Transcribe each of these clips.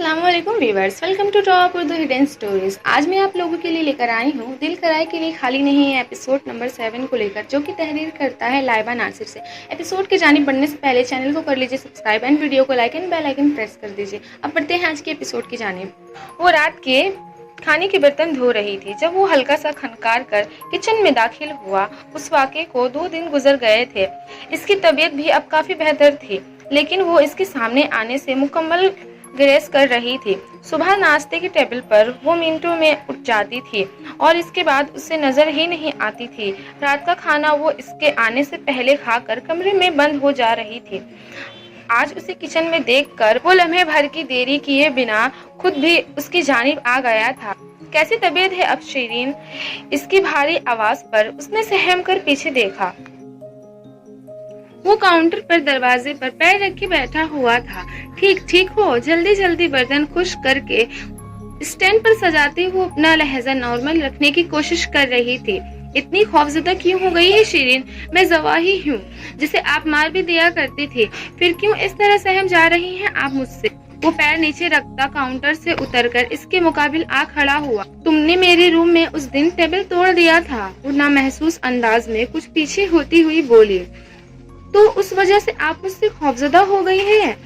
अस्सलाम वालेकुम viewers, welcome to top Urdu hidden stories. आज मैं आप लोगों के लिए लेकर आई हूँ दिल कराए के लिए खाली नहीं है एपिसोड नंबर 7 को लेकर, जो कि तहरीर करता है लाइबा नासिर से। एपिसोड की जानिब बढ़ने से पहले चैनल को कर लीजिए सब्सक्राइब एंड वीडियो को like and bell icon press कर दीजिए। अब बढ़ते हैं आज के एपिसोड की जानिब। वो रात के खाने के बर्तन धो रही थी जब वो हल्का सा खनकार कर किचन में दाखिल हुआ। उस वाक़े को 2 दिन गुजर गए थे। इसकी तबीयत भी अब काफ़ी बेहतर थी, लेकिन वो इसके सामने आने से मुकम्मल ग्रेस कर रही थी। सुबह नाश्ते के टेबल पर वो मिनटों में उठ जाती थी और इसके बाद उसे नजर ही नहीं आती थी। रात का खाना वो इसके आने से पहले खाकर कमरे में बंद हो जा रही थी। आज उसे किचन में देखकर वो लम्हे भर की देरी किए बिना खुद भी उसकी जानिब आ गया था। कैसी तबीयत है अब शीरीन? इसकी भारी आवाज पर उसने सहम कर पीछे देखा। वो काउंटर पर दरवाजे पर पैर रखे बैठा हुआ था। ठीक हो, जल्दी जल्दी बर्तन खुश करके स्टैंड पर सजाते हुए अपना लहजा नॉर्मल रखने की कोशिश कर रही थी। इतनी खौफजदा क्यों हो गई है शीरीन? मैं जवाही हूँ जिसे आप मार भी दिया करती थी, फिर क्यों इस तरह सहम जा रही हैं आप मुझसे? वो पैर नीचे रखता काउंटर से उतरकर इसके मुकाबिल आ खड़ा हुआ। तुमने मेरे रूम में उस दिन टेबल तोड़ दिया था, वो नामहसूस अंदाज में कुछ पीछे होती हुई बोली। तो उस वजह से आप मुझसे खौफजदा हो गई हैं?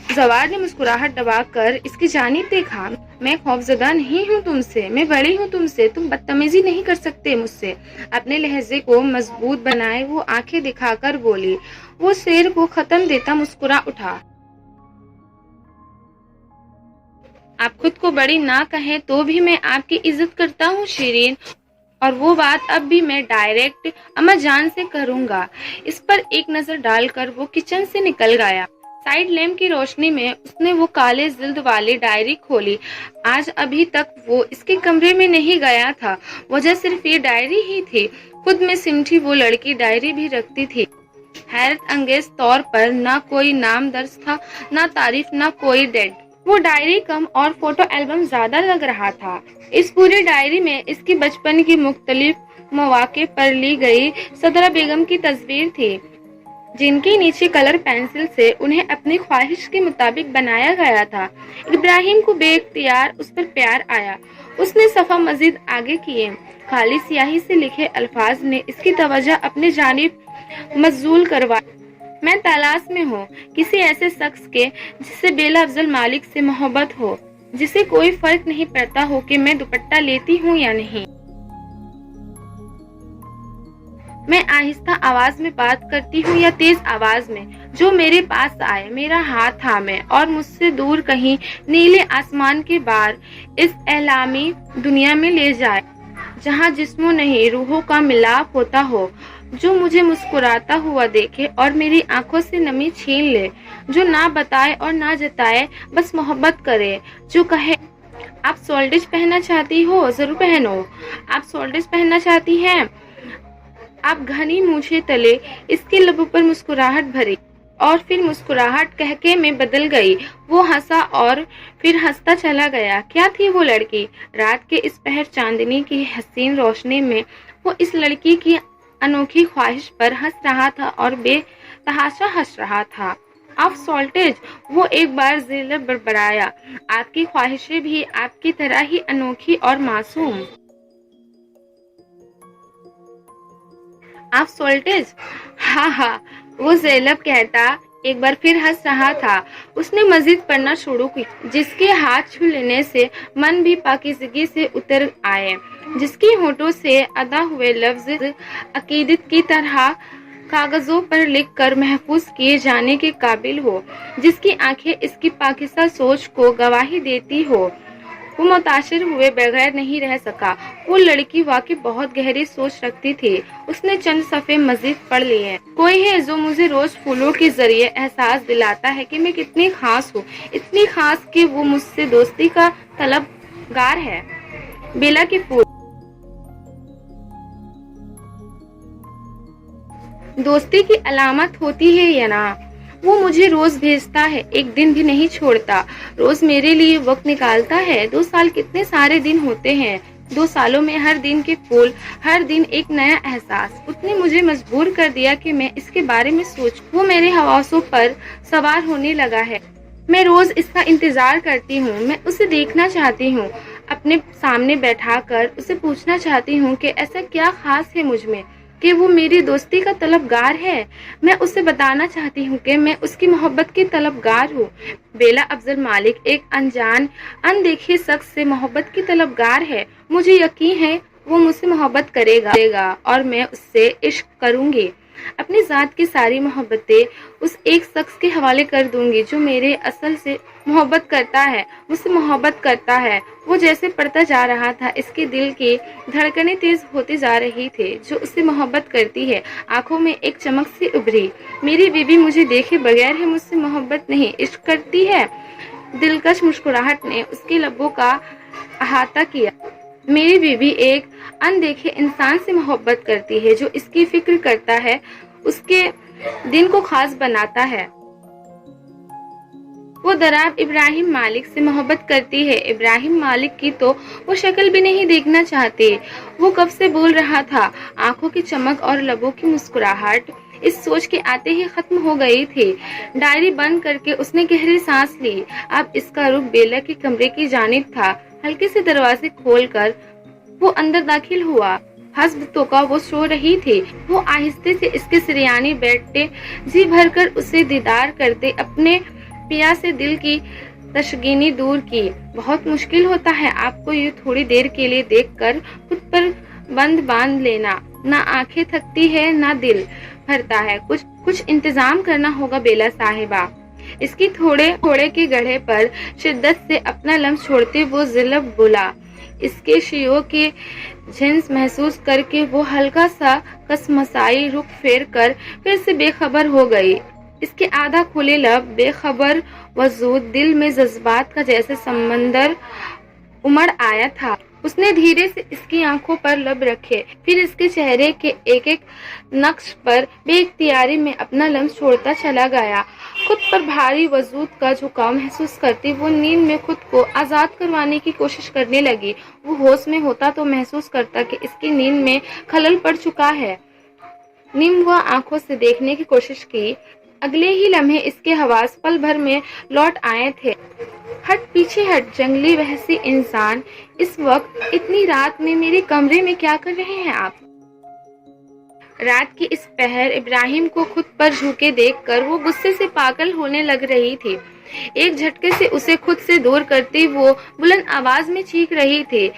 जवार ने मुस्कुराहट दबाकर इसकी जानिब देखा। मैं खौफजदा नहीं हूँ तुमसे, मैं बड़ी हूँ तुमसे, तुम बदतमीजी नहीं कर सकते मुझसे। अपने लहजे को मजबूत बनाए वो आंखें दिखाकर बोली। वो शेर को खत्म देता मुस्कुरा उठा। आप खुद को बड़ी ना कहें तो भी मैं आपकी इज्जत करता हूँ शीरीन, और वो बात अब भी मैं डायरेक्ट अम्मा जान से करूंगा। इस पर एक नजर डालकर वो किचन से निकल गया। साइड लैम्प की रोशनी में उसने वो काले जिल्द वाली डायरी खोली। आज अभी तक वो इसके कमरे में नहीं गया था, वजह सिर्फ ये डायरी ही थी। खुद में सिमटी वो लड़की डायरी भी रखती थी। हैरत अंगेज तौर पर ना कोई नाम दर्ज था, ना तारीफ, ना कोई डेट। वो डायरी कम और फोटो एल्बम ज्यादा लग रहा था। इस पूरी डायरी में इसकी बचपन की मुख्तलिफ मौके पर ली गई सदरा बेगम की तस्वीर थी, जिनके नीचे कलर पेंसिल से उन्हें अपनी ख्वाहिश के मुताबिक बनाया गया था। इब्राहिम को बेइख्तियार उस पर प्यार आया। उसने सफा मजीद आगे किए। खाली स्याही से लिखे अल्फाज ने इसकी तवज्जो अपनी जानिब मजबूल करवाई। मैं तलाश में हूँ किसी ऐसे शख्स के जिससे बेला अफजल मालिक से मोहब्बत हो, जिसे कोई फर्क नहीं पड़ता हो कि मैं दुपट्टा लेती हूँ या नहीं। मैं आहिस्ता आवाज में बात करती हूँ या तेज आवाज में, जो मेरे पास आए, मेरा हाथ थामे और मुझसे दूर कहीं नीले आसमान के बाहर इस एलामी दुनिया में ले जाए, जहाँ जिस्मों नहीं रूहों का मिलाप होता हो। जो मुझे मुस्कुराता हुआ देखे और मेरी आंखों से नमी छीन ले। जो ना बताए और ना जताए, बस मोहब्बत करे। जो कहे आप सोल्डेज पहनना चाहती हो, जरूर पहनो। आप सोल्डेज पहनना चाहती हैं? आप घनी मूछे तले इसके लबों पर मुस्कुराहट भरी और फिर मुस्कुराहट कहके में बदल गई। वो हंसा और फिर हंसता चला गया। क्या थी वो लड़की? रात के इस पहर चांदनी की हसीन रोशनी में वो इस लड़की की अनोखी ख्वाहिश पर हंस रहा था और बेतहाशा हंस रहा था। आप सॉल्टेज, वो एक बार ज़ेलर बड़बड़ाया। आपकी ख्वाहिशें भी आपकी तरह ही अनोखी और मासूम। आप सॉल्टेज? हाँ, वो ज़ेलब कहता एक बार फिर हंस रहा था। उसने मजीद पढ़ना शुरू की, जिसके हाथ छू लेने से मन भी पाकीज़गी से उतर आए, जिसकी होठों से अदा हुए लफ्ज अकीदत की तरह कागजों पर लिखकर महफूज किए जाने के काबिल हो, जिसकी आंखें इसकी पाकिज़ा सोच को गवाही देती हो। वो मुताशिर हुए बगैर नहीं रह सका। वो लड़की वाकई बहुत गहरी सोच रखती थी। उसने चंद सफ़े मजीद पढ़ लिए। कोई है जो मुझे रोज फूलों के जरिए एहसास दिलाता है कि मैं कितनी खास हूँ, इतनी खास कि वो मुझसे दोस्ती का तलबगार है। बेला के फूल दोस्ती की अलामत होती है या ना? वो मुझे रोज भेजता है, एक दिन भी नहीं छोड़ता। रोज मेरे लिए वक्त निकालता है। 2 साल कितने सारे दिन होते हैं। 2 सालों में हर दिन के फूल, हर दिन एक नया एहसास। उसने मुझे मजबूर कर दिया कि मैं इसके बारे में सोच। वो मेरे हवासों पर सवार होने लगा है। میں روز اس کا انتظار کرتی ہوں، میں اسے دیکھنا چاہتی ہوں، اپنے سامنے بیٹھا کر اسے پوچھنا چاہتی ہوں کہ ایسا کیا خاص ہے مجھ میں کہ وہ میری دوستی کا طلبگار ہے۔ میں اسے بتانا چاہتی ہوں کہ میں اس کی محبت کی طلبگار ہوں۔ بیلا افضل مالک ایک انجان، اندیکھے شخص سے محبت کی طلبگار ہے۔ مجھے یقین ہے وہ مجھ سے محبت کرے گا اور میں اس سے عشق کروں گی۔ اپنی ذات کی ساری محبتیں اس ایک شخص کے حوالے کر دوں گی جو میرے اصل سے محبت کرتا ہے، مجھ سے محبت کرتا ہے۔ وہ جیسے پڑھتا جا رہا تھا، اس کے دل کی دھڑکنیں تیز ہوتی جا رہی تھی۔ جو اس سے محبت کرتی ہے، آنکھوں میں ایک چمک سی ابھری۔ میری بیوی مجھے دیکھے بغیر ہی مجھ سے محبت نہیں، عشق کرتی ہے۔ دلکش مسکراہٹ نے اس کے لبوں کا احاطہ کیا۔ میری بیوی ایک اندیکھے انسان سے محبت کرتی ہے جو اس کی فکر کرتا ہے، اس کے دن کو خاص بناتا ہے۔ وہ دراب ابراہیم مالک سے محبت کرتی ہے۔ ابراہیم مالک کی تو وہ شکل بھی نہیں دیکھنا چاہتے۔ وہ کب سے بول رہا تھا۔ آنکھوں کی چمک اور لبوں کی مسکراہٹ اس سوچ کے آتے ہی ختم ہو گئی تھی۔ ڈائری بند کر کے اس نے گہری سانس لی۔ اب اس کا رخ بیلا کے کمرے کی جانب تھا۔ ہلکے سے دروازے کھول کر وہ اندر داخل ہوا۔ حسب توقع وہ سو رہی تھی۔ وہ آہستہ سے اس کے سریانی بیٹھتے، جی بھر کر اسے دیدار کرتے، اپنے پیا سے دل کی تشگینی دور کی۔ بہت مشکل ہوتا ہے آپ کو یہ تھوڑی دیر کے لیے دیکھ کر خود پر بند باندھ لینا۔ نہ آنکھیں تھکتی ہے نہ دل بھرتا ہے۔ کچھ انتظام کرنا ہوگا بیلا صاحبہ۔ اس کی تھوڑے کے گڑھے پر شدت سے اپنا لمس چھوڑتے وہ ضلع بولا۔ اس کے شیوں کی جھنس محسوس کر کے وہ ہلکا سا کسمسائی رخ پھیر کر پھر سے بے خبر ہو گئی۔ اس کے آدھا کھلے لب، بے خبر وجود، دل میں جذبات کا جیسے سمندر امڑ آیا تھا۔ اس نے دھیرے سے اس کی آنکھوں پر لب رکھے، پھر اس کے چہرے کے ایک ایک نقش پر بے اختیاری میں اپنا لمس چھوڑتا چلا گیا۔ خود پر بھاری وجود کا جھکاؤ محسوس کرتی وہ نیند میں خود کو آزاد کروانے کی کوشش کرنے لگی۔ وہ ہوش میں ہوتا تو محسوس کرتا کہ اس کی نیند میں خلل پڑ چکا ہے۔ نم ہوا آنکھوں سے دیکھنے کی کوشش کی۔ اگلے ہی لمحے اس کے حواس پل بھر میں لوٹ آئے تھے۔ ہٹ پیچھے ہٹ، جنگلی وحشی انسان، اس وقت اتنی رات میں میرے کمرے میں کیا کر رہے ہیں آپ؟ رات کی اس پہر ابراہیم کو خود پر جھکے دیکھ کر وہ غصے سے پاگل ہونے لگ رہی تھی۔ ایک جھٹکے سے اسے خود سے دور کرتی وہ بلند آواز میں چیخ رہی تھی۔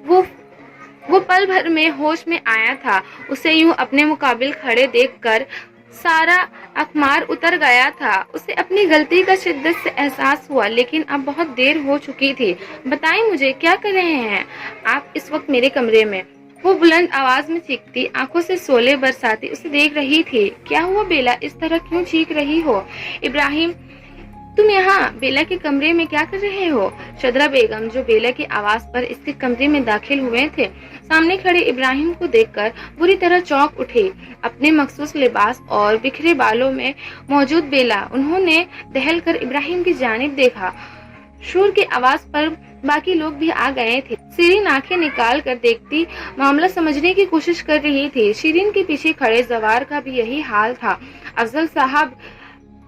وہ پل بھر میں ہوش میں آیا تھا۔ اسے یوں اپنے مقابل کھڑے دیکھ کر سارا اقمار اتر گیا تھا۔ اسے اپنی غلطی کا شدت سے احساس ہوا، لیکن اب بہت دیر ہو چکی تھی۔ بتائیں مجھے کیا کر رہے ہیں آپ اس وقت میرے کمرے میں؟ وہ بلند آواز میں چیختی، آنکھوں سے شعلے برساتی اسے دیکھ رہی تھی۔ کیا ہوا بیلا، اس طرح کیوں چیخ رہی ہو؟ ابراہیم، تم یہاں بیلا کے کمرے میں کیا کر رہے ہو؟ شدرا بیگم، جو بیلا کی آواز پر اس کے کمرے میں داخل ہوئے تھے، سامنے کھڑے ابراہیم کو دیکھ کر بری طرح چونک اٹھی۔ اپنے مخصوص لباس اور بکھرے بالوں میں موجود بیلا، انہوں نے دہل کر ابراہیم کی جانب دیکھا۔ شور کی آواز پر باقی لوگ بھی آ گئے تھے۔ شیرین آنکھیں نکال کر دیکھتی، معاملہ سمجھنے کی کوشش کر رہی تھی۔ شیرین کے پیچھے کھڑے زوار کا بھی یہی حال تھا۔ افضل صاحب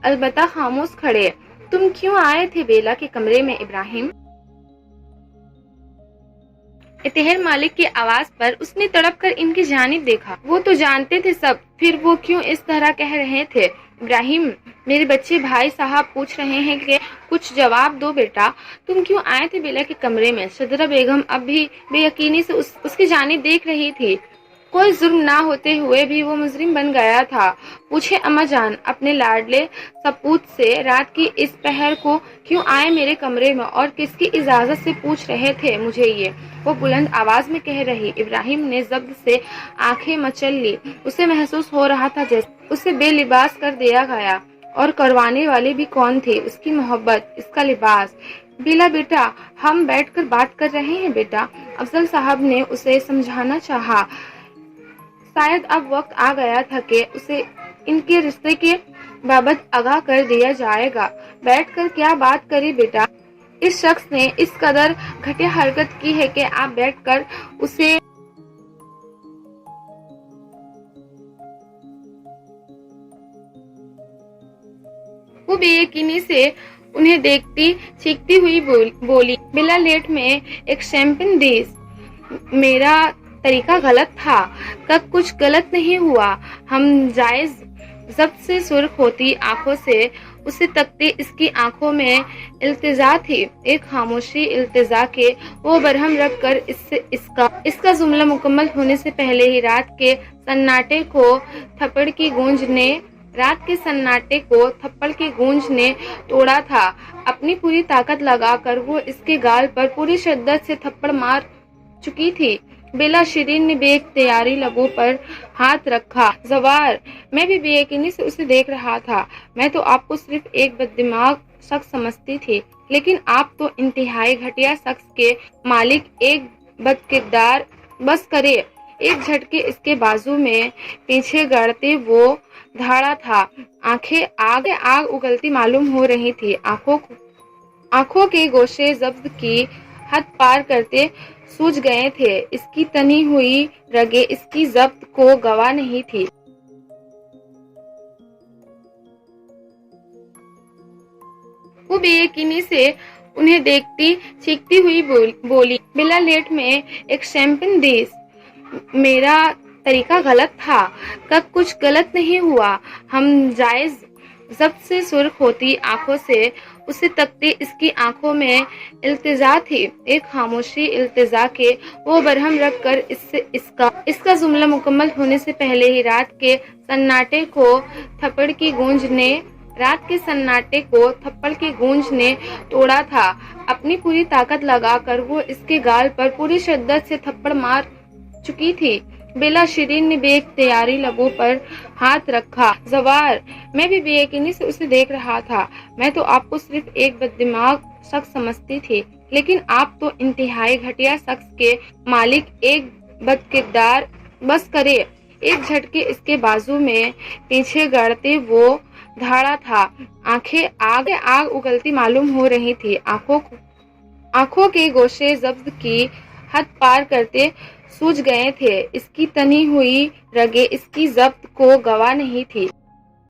البتہ خاموش کھڑے۔ تم کیوں آئے تھے بیلا کے کمرے میں ابراہیم؟ اطہر مالک کی آواز پر اس نے تڑپ کر ان کی جانب دیکھا۔ وہ تو جانتے تھے سب، پھر وہ کیوں اس طرح کہہ رہے تھے؟ ابراہیم، میرے بچے بھائی صاحب پوچھ رہے ہیں کہ کچھ جواب دو بیٹا۔ تم کیوں آئے تھے بیلا کے کمرے میں؟ شدرا بیگم اب بھی بے یقینی سے اس کی جانب دیکھ رہی تھی۔ کوئی جرم نہ ہوتے ہوئے بھی وہ مجرم بن گیا تھا۔ پوچھے اما جان اپنے لاڈلے سپوت سے، رات کی اس پہر کو کیوں آئے میرے کمرے میں اور کس کی اجازت سے پوچھ رہے تھے مجھے یہ؟ وہ بلند آواز میں کہہ رہی۔ ابراہیم نے ضبط سے آنکھیں مچل لی۔ اسے محسوس ہو رہا تھا جیسے اسے بے لباس کر دیا گیا، اور کروانے والے بھی کون تھے؟ اس کی محبت، اس کا لباس۔ بیلا بیٹا، ہم بیٹھ کر بات کر رہے ہیں بیٹا، افضل صاحب نے اسے سمجھانا چاہا۔ شاید اب وقت آ گیا تھا کہ اسے ان کے رشتے کے بابت آگاہ کر دیا جائے گا۔ بیٹھ کر کیا بات کریں بیٹا؟ اس شخص نے اس قدر گھٹیا حرکت کی ہے کہ آپ بیٹھ کر اسے وہ بے یقینی سے उन्हें देखती चीखती हुई बोली, बिला लेट में एक शैंपेन देश। मेरा तरीका गलत था, कब कुछ गलत नहीं हुआ। हम जायज जब्त से सुर्ख होती आंखों से उसे तकते, इसकी आंखों में इल्तिजा थी, एक खामोशी इल्तिजा के वो बरहम रख कर इसका जुमला मुकम्मल होने से पहले ही रात के सन्नाटे को थप्पड़ की गूंज ने तोड़ा था। अपनी पूरी ताकत लगाकर वो इसके गाल पर पूरी शिद्दत से थप्पड़ मार चुकी थी। बेला शिरीन ने बेइख्तियारी लबों पर हाथ रखा। जवार, मैं भी बेयकीनी से उसे देख रहा था। मैं तो आपको सिर्फ एक बददिमाग शख्स समझती थी, लेकिन आप तो इंतहाई घटिया शख्स के मालिक, एक बदकिरदार। बस करे। एक झटके इसके बाजू में पीछे गड़ते वो धाड़ा था। आंखें आग उगलती मालूम हो रही थी। आंखों के गोशे जब्त की हद पार करते सूझ गए थे। इसकी तनी हुई रगें इसकी जब्त को गवाह नहीं थी। वो बेयकीनी से उन्हें देखती चीखती हुई बोली, बिला लेट में एक शैंपेन देश। मेरा तरीका गलत था, कब कुछ गलत नहीं हुआ। हम जायज जब्त से सुर्ख होती आंखों से उसे तकते, इसकी आंखों में इल्तिजा थी, एक खामोशी इल्तिजा के वो बरहम रख कर इसका जुमला मुकम्मल होने से पहले ही रात के सन्नाटे को थप्पड़ की गूंज ने तोड़ा था। अपनी पूरी ताकत लगाकर वो इसके गाल पर पूरी शिद्दत से थप्पड़ मार चुकी थी। बेला शिरीन ने बेइख्तियारी लबों पर हाथ रखा। जवार, मैं भी बेयकीनी से उसे देख रहा था। मैं तो आपको सिर्फ एक बददिमाग शख्स समझती थी, लेकिन आप तो इंतहाई घटिया शख्स के मालिक, एक बदकिरदार। बस करे। एक झटके इसके बाजू में पीछे गड़ते वो धाड़ा था। आंखें आग उगलती मालूम हो रही थी। आंखों के गोशे जब्त की हद पार करते सूझ गए थे। इसकी तनी हुई रगें इसकी जब्त को गवाह नहीं थी।